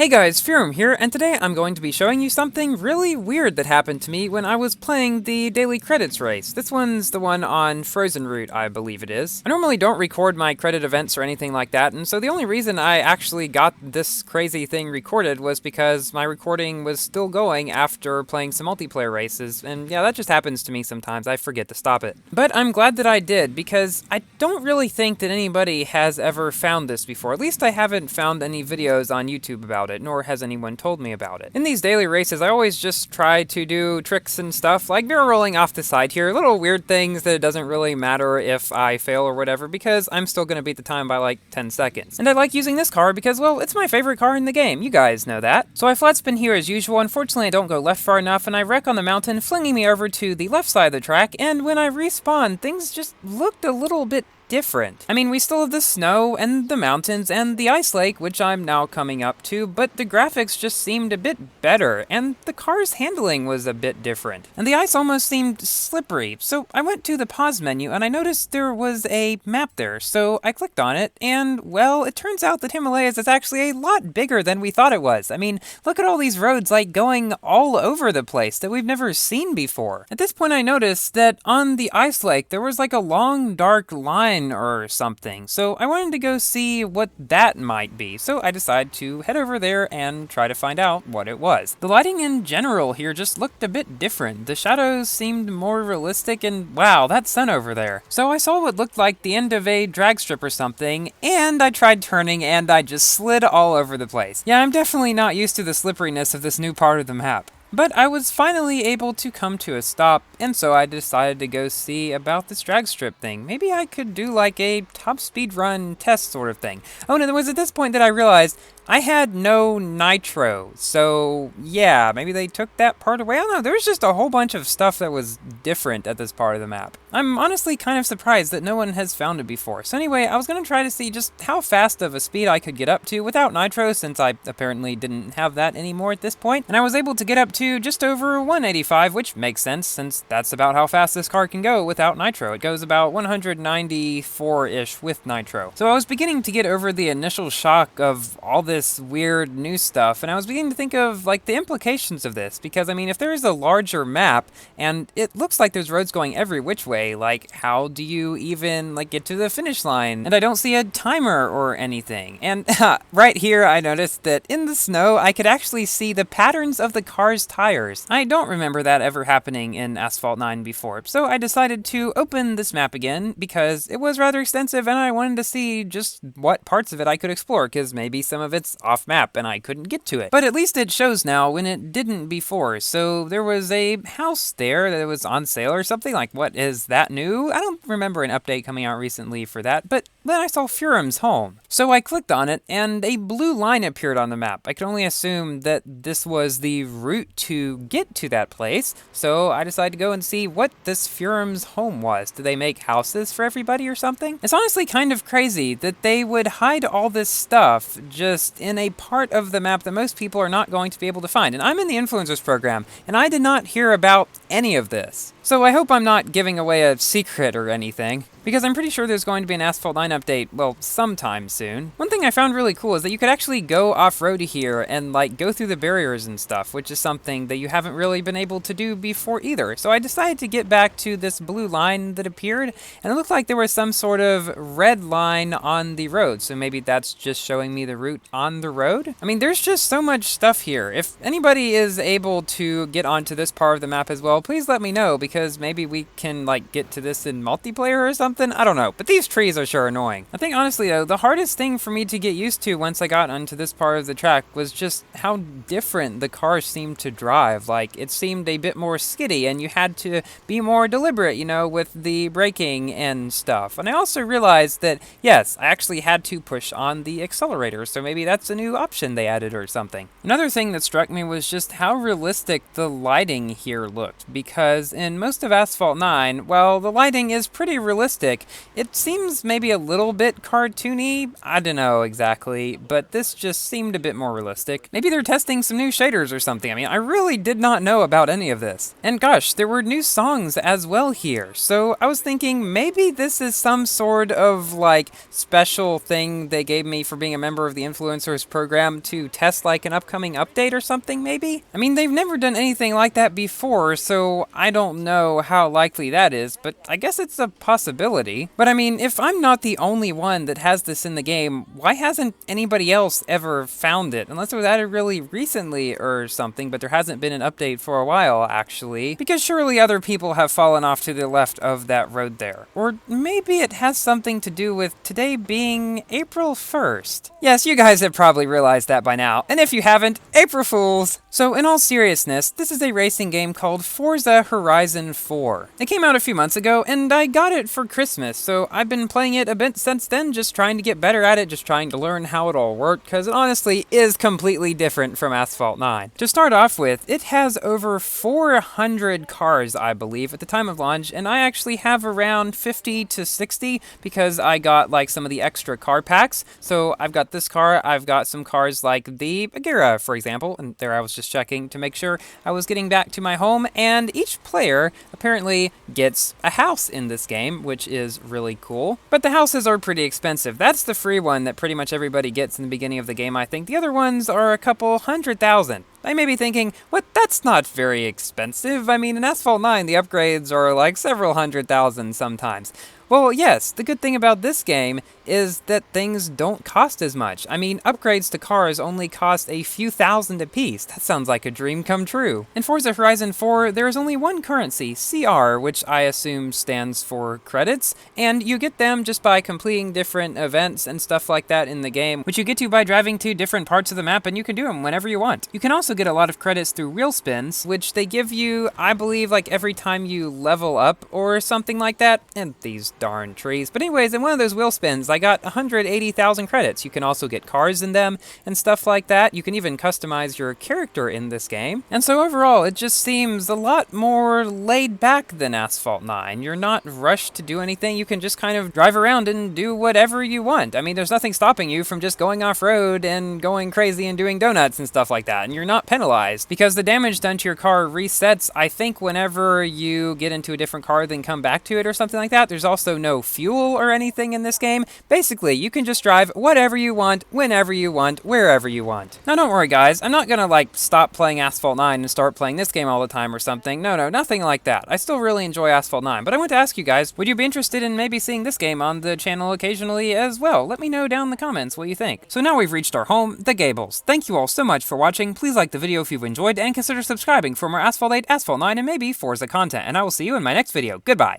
Hey guys, Furum here, and today I'm going to be showing you something really weird that happened to me when I was playing the Daily Credits race. This one's the one on Frozen Route, I believe it is. I normally don't record my credit events or anything like that, and so the only reason I actually got this crazy thing recorded was because my recording was still going after playing some multiplayer races, and yeah, that just happens to me sometimes. I forget to stop it. But I'm glad that I did, because I don't really think that anybody has ever found this before. At least I haven't found any videos on YouTube about it, nor has anyone told me about it. In these daily races, I always just try to do tricks and stuff, like barrel rolling off the side here, little weird things that it doesn't really matter if I fail or whatever, because I'm still going to beat the time by like 10 seconds. And I like using this car because, well, it's my favorite car in the game. You guys know that. So I flat spin here as usual. Unfortunately, I don't go left far enough, and I wreck on the mountain, flinging me over to the left side of the track, and when I respawn, things just looked a little bit different. I mean, we still have the snow and the mountains and the ice lake, which I'm now coming up to, but the graphics just seemed a bit better, and the car's handling was a bit different. And the ice almost seemed slippery, so I went to the pause menu and I noticed there was a map there, so I clicked on it, and well, it turns out that Himalayas is actually a lot bigger than we thought it was. I mean, look at all these roads like going all over the place that we've never seen before. At this point I noticed that on the ice lake there was like a long dark line or something, so I wanted to go see what that might be, so I decided to head over there and try to find out what it was. The lighting in general here just looked a bit different. The shadows seemed more realistic, and wow, that sun over there. So I saw what looked like the end of a drag strip or something, and I tried turning and I just slid all over the place. Yeah, I'm definitely not used to the slipperiness of this new part of the map. But I was finally able to come to a stop, and so I decided to go see about this drag strip thing. Maybe I could do like a top speed run test sort of thing. Oh, and it was at this point that I realized I had no nitro, so yeah, maybe they took that part away. I don't know, there was just a whole bunch of stuff that was different at this part of the map. I'm honestly kind of surprised that no one has found it before. So anyway, I was going to try to see just how fast of a speed I could get up to without nitro, since I apparently didn't have that anymore at this point. And I was able to get up to just over 185, which makes sense since that's about how fast this car can go without nitro. It goes about 194-ish with nitro. So I was beginning to get over the initial shock of all this weird new stuff, and I was beginning to think of like the implications of this, because I mean, if there is a larger map and it looks like there's roads going every which way, like how do you even like get to the finish line? And I don't see a timer or anything. And right here I noticed that in the snow I could actually see the patterns of the car's tires. I don't remember that ever happening in Asphalt 9 before, so I decided to open this map again because it was rather extensive and I wanted to see just what parts of it I could explore, because maybe some of it's off map and I couldn't get to it. But at least it shows now when it didn't before. So there was a house there that was on sale or something. Like, what is that new? I don't remember an update coming out recently for that, but then I saw Furum's home. So I clicked on it and a blue line appeared on the map. I could only assume that this was the route to get to that place, so I decided to go and see what this Furum's home was. Do they make houses for everybody or something? It's honestly kind of crazy that they would hide all this stuff just in a part of the map that most people are not going to be able to find. And I'm in the influencers program, and I did not hear about any of this. So I hope I'm not giving away a secret or anything, because I'm pretty sure there's going to be an Asphalt 9 update, well, sometime soon. One thing I found really cool is that you could actually go off-road here and like go through the barriers and stuff, which is something that you haven't really been able to do before either. So I decided to get back to this blue line that appeared, and it looked like there was some sort of red line on the road, so maybe that's just showing me the route on the road? I mean, there's just so much stuff here. If anybody is able to get onto this part of the map as well, please let me know, because maybe we can like get to this in multiplayer or something. I don't know, but these trees are sure annoying. I think honestly though, the hardest thing for me to get used to once I got onto this part of the track was just how different the cars seemed to drive. Like, it seemed a bit more skiddy, and you had to be more deliberate, you know, with the braking and stuff. And I also realized that, yes, I actually had to push on the accelerator, so maybe that's a new option they added or something. Another thing that struck me was just how realistic the lighting here looked. because in most of Asphalt 9, while the lighting is pretty realistic, it seems maybe a little bit cartoony. I don't know exactly, but this just seemed a bit more realistic. Maybe they're testing some new shaders or something. I mean, I really did not know about any of this. And gosh, there were new songs as well here, so I was thinking maybe this is some sort of like special thing they gave me for being a member of the influencers program to test like an upcoming update or something maybe? I mean, they've never done anything like that before, so I don't know how likely that is, but I guess it's a possibility. But I mean, if I'm not the only one that has this in the game, why hasn't anybody else ever found it? Unless it was added really recently or something, but there hasn't been an update for a while, actually. Because surely other people have fallen off to the left of that road there. Or maybe it has something to do with today being April 1st. Yes, you guys have probably realized that by now, and if you haven't, April Fools! So in all seriousness, this is a racing game called Forza Horizon 4. It came out a few months ago, and I got it for Christmas, so I've been playing it a bit since then, just trying to get better at it, just trying to learn how it all worked, because it honestly is completely different from Asphalt 9. To start off with, it has over 400 cars, I believe, at the time of launch, and I actually have around 50 to 60 because I got like some of the extra car packs. So I've got this car, I've got some cars like the Agera, for example, and there I was just checking to make sure I was getting back to my home, and each player apparently gets a house in this game, which is really cool. But the houses are pretty expensive. That's the free one that pretty much everybody gets in the beginning of the game, I think. The other ones are a couple $100,000. I may be thinking, what, that's not very expensive. I mean, in Asphalt 9, the upgrades are like several $100,000 sometimes. Well, yes, the good thing about this game is that things don't cost as much. I mean, upgrades to cars only cost a few thousand apiece. That sounds like a dream come true. In Forza Horizon 4, there is only one currency, CR, which I assume stands for credits, and you get them just by completing different events and stuff like that in the game, which you get to by driving to different parts of the map, and you can do them whenever you want. You can also get a lot of credits through wheel spins, which they give you, I believe, like every time you level up or something like that, and these darn trees. But anyways, in one of those wheel spins, I got 180,000 credits. You can also get cars in them and stuff like that. You can even customize your character in this game. And so overall, it just seems a lot more laid back than Asphalt 9. You're not rushed to do anything. You can just kind of drive around and do whatever you want. I mean, there's nothing stopping you from just going off-road and going crazy and doing donuts and stuff like that. And you're not penalized because the damage done to your car resets, I think, whenever you get into a different car then come back to it or something like that. There's also no fuel or anything in this game. Basically, you can just drive whatever you want, whenever you want, wherever you want. Now don't worry guys, I'm not gonna like stop playing Asphalt 9 and start playing this game all the time or something. No, nothing like that. I still really enjoy Asphalt 9, but I want to ask you guys, would you be interested in maybe seeing this game on the channel occasionally as well? Let me know down in the comments what you think. So now we've reached our home, the Gables. Thank you all so much for watching. Please like the video if you've enjoyed, and consider subscribing for more Asphalt 8, Asphalt 9, and maybe Forza content. And I will see you in my next video. Goodbye!